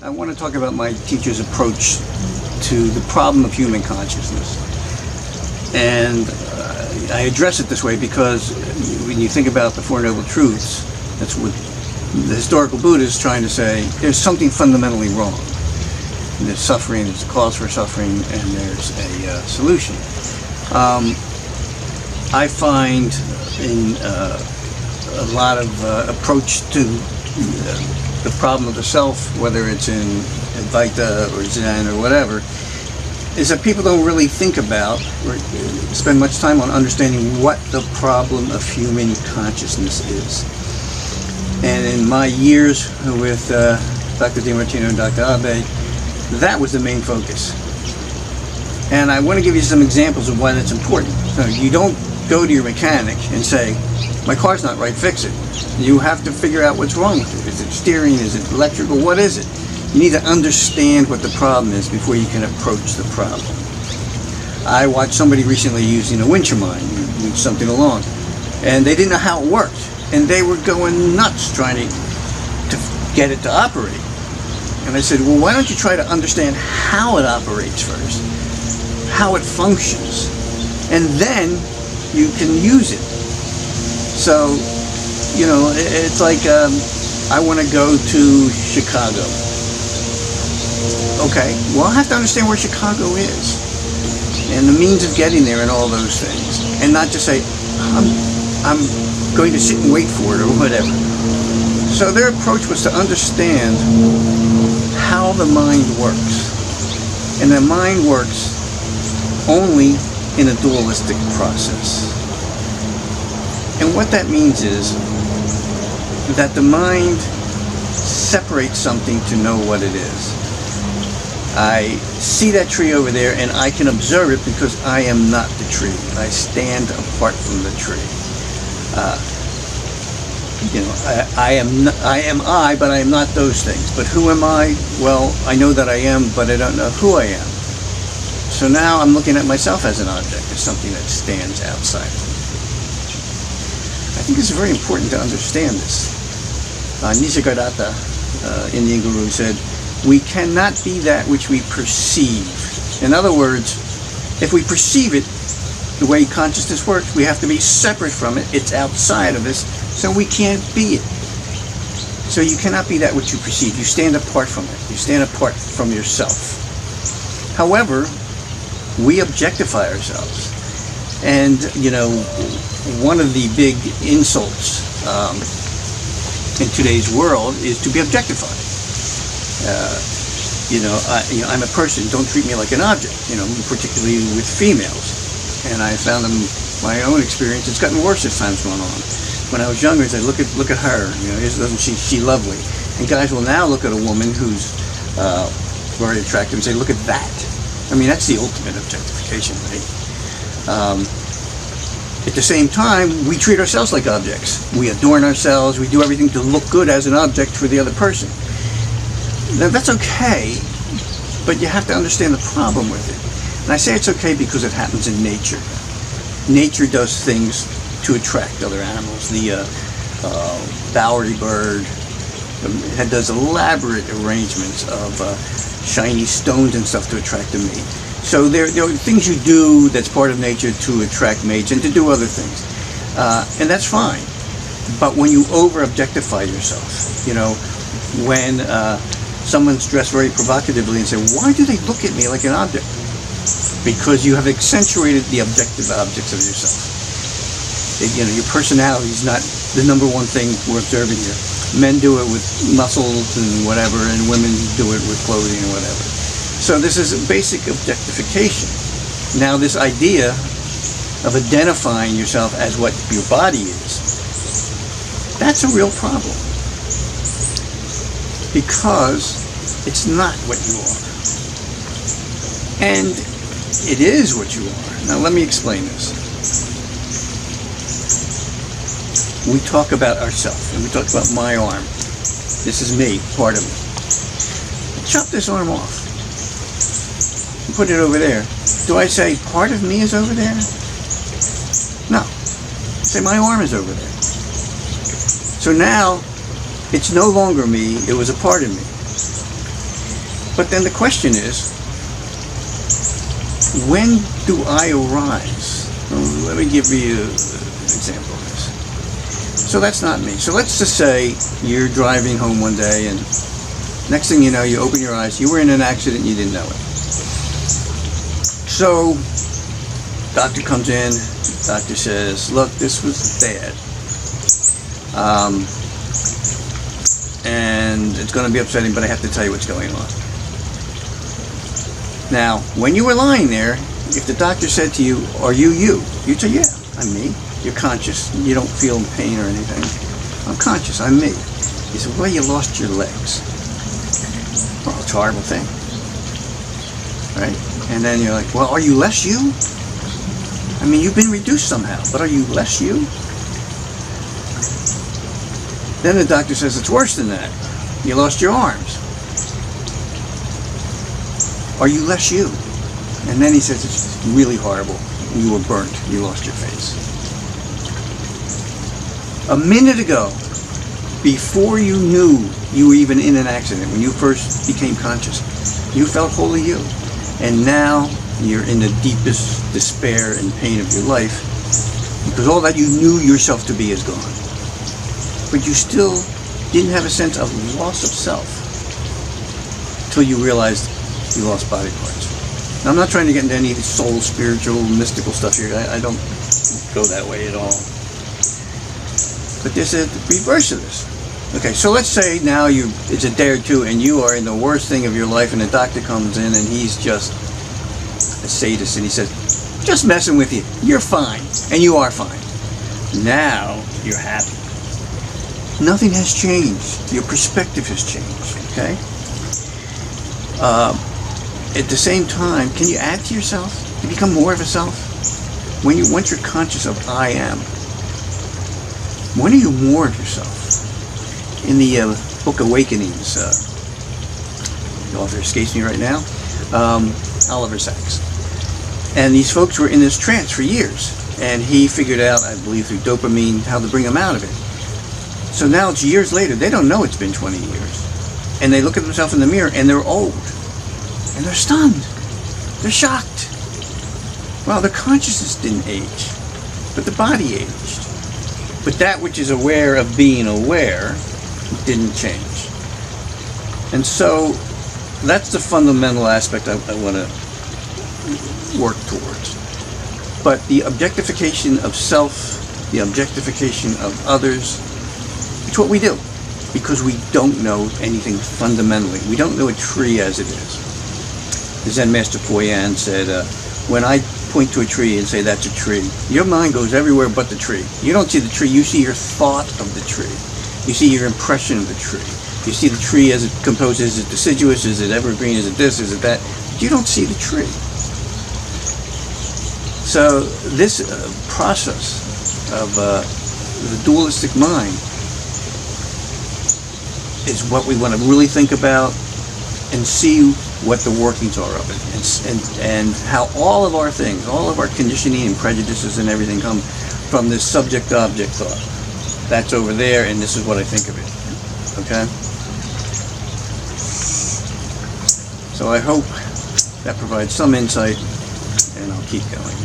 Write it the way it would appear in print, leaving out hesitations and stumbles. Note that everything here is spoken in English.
I want to talk about my teacher's approach to the problem of human consciousness. And I address it this way because when you think about the Four Noble Truths, that's what the historical Buddha is trying to say. There's something fundamentally wrong. There's suffering, there's a cause for suffering, and there's a solution. I find in a lot of approach to the problem of the self, whether it's in Advaita or Zen or whatever, is that people don't really think about or spend much time on understanding what the problem of human consciousness is. And in my years with Dr. DiMartino and Dr. Abe, that was the main focus. And I want to give you some examples of why that's important. So you don't go to your mechanic and say, my car's not right, fix it. You have to figure out what's wrong with it. Is it steering? Is it electrical? What is it? You need to understand what the problem is before you can approach the problem. I watched somebody recently using a wind turbine, move something along, and they didn't know how it worked. And they were going nuts trying to get it to operate. And I said, well, why don't you try to understand how it operates first, how it functions, and then you can use it. So, you know, it's like I want to go to Chicago. Okay, well, I have to understand where Chicago is and the means of getting there and all those things, and not just say, I'm going to sit and wait for it or whatever. So their approach was to understand how the mind works. And the mind works only in a dualistic process. And what that means is that the mind separates something to know what it is. I see that tree over there and I can observe it because I am not the tree. I stand apart from the tree. I am I, but I am not those things. But who am I? Well, I know that I am, but I don't know who I am. So now I'm looking at myself as an object, as something that stands outside of me. I think it's very important to understand this. Nisargadatta, Indian guru, said, we cannot be that which we perceive. In other words, if we perceive it, the way consciousness works, we have to be separate from it. It's outside of us, so we can't be it. So you cannot be that which you perceive. You stand apart from it. You stand apart from yourself. However, we objectify ourselves. And, you know, one of the big insults in today's world is to be objectified. I'm a person, don't treat me like an object, particularly with females. And I found in my own experience, it's gotten worse as time's gone on. When I was younger, I'd say, look at her, isn't she lovely? And guys will now look at a woman who's very attractive and say, look at that. I mean, that's the ultimate objectification, right? At the same time, we treat ourselves like objects. We adorn ourselves, we do everything to look good as an object for the other person. Now, that's okay, but you have to understand the problem with it. And I say it's okay because it happens in nature. Nature does things to attract other animals. The bowery bird does elaborate arrangements of shiny stones and stuff to attract a mate. So there are things you do that's part of nature to attract mates and to do other things. And that's fine. But when you over-objectify yourself, when someone's dressed very provocatively and say, why do they look at me like an object? Because you have accentuated the objective objects of yourself. Your personality is not the number one thing we're observing here. Men do it with muscles and whatever, and women do it with clothing and whatever. So this is a basic objectification. Now this idea of identifying yourself as what your body is, that's a real problem. Because it's not what you are. And it is what you are. Now let me explain this. We talk about ourselves, and we talk about my arm. This is me, part of me. Chop this arm off and put it over there. Do I say part of me is over there? No. I say my arm is over there. So now, it's no longer me, it was a part of me. But then the question is, when do I arise? Well, let me give you an example of this. So that's not me. So let's just say you're driving home one day, and next thing you know, you open your eyes, you were in an accident, you didn't know it. So doctor comes in, doctor says, look, this was bad. And it's going to be upsetting, but I have to tell you what's going on. Now, when you were lying there, if the doctor said to you, are you you? You'd say, yeah, I'm me. You're conscious. You don't feel pain or anything. I'm conscious. I'm me. He said, well, you lost your legs. Well, it's a horrible thing. Right? And then you're like, well, are you less you? I mean, you've been reduced somehow, but are you less you? Then the doctor says it's worse than that. You lost your arms. Are you less you? And then he says it's really horrible. You were burnt. You lost your face. A minute ago, before you knew you were even in an accident, when you first became conscious, you felt wholly you. And now you're in the deepest despair and pain of your life because all that you knew yourself to be is gone. But you still didn't have a sense of loss of self until you realized you lost body parts. Now, I'm not trying to get into any soul, spiritual, mystical stuff here. I don't go that way at all. But there's a reverse of this. Okay, so let's say now it's a day or two and you are in the worst thing of your life and the doctor comes in and he's just a sadist and he says, just messing with you. You're fine. And you are fine. Now you're happy. Nothing has changed. Your perspective has changed, okay? At the same time, can you add to yourself? You become more of a self? Once you're conscious of I am, when are you more of yourself? In the book Awakenings, the author escapes me right now, Oliver Sacks. And these folks were in this trance for years. And he figured out, I believe through dopamine, how to bring them out of it. So now it's years later, they don't know it's been 20 years. And they look at themselves in the mirror and they're old. And they're stunned. They're shocked. Well, their consciousness didn't age, but the body aged. But that which is aware of being aware didn't change. And so that's the fundamental aspect I want to work towards. But the objectification of self, the objectification of others, it's what we do because we don't know anything fundamentally. We don't know a tree as it is. The Zen Master Poyan said, when I point to a tree and say that's a tree, your mind goes everywhere but the tree. You don't see the tree, you see your thought of the tree. You see your impression of the tree. You see the tree as it composes. Is it deciduous? Is it evergreen? Is it this? Is it that? But you don't see the tree. So this process of the dualistic mind is what we want to really think about and see what the workings are of it, and how all of our things, all of our conditioning and prejudices and everything come from this subject-object thought. That's over there, and this is what I think of it. Okay? So I hope that provides some insight, and I'll keep going.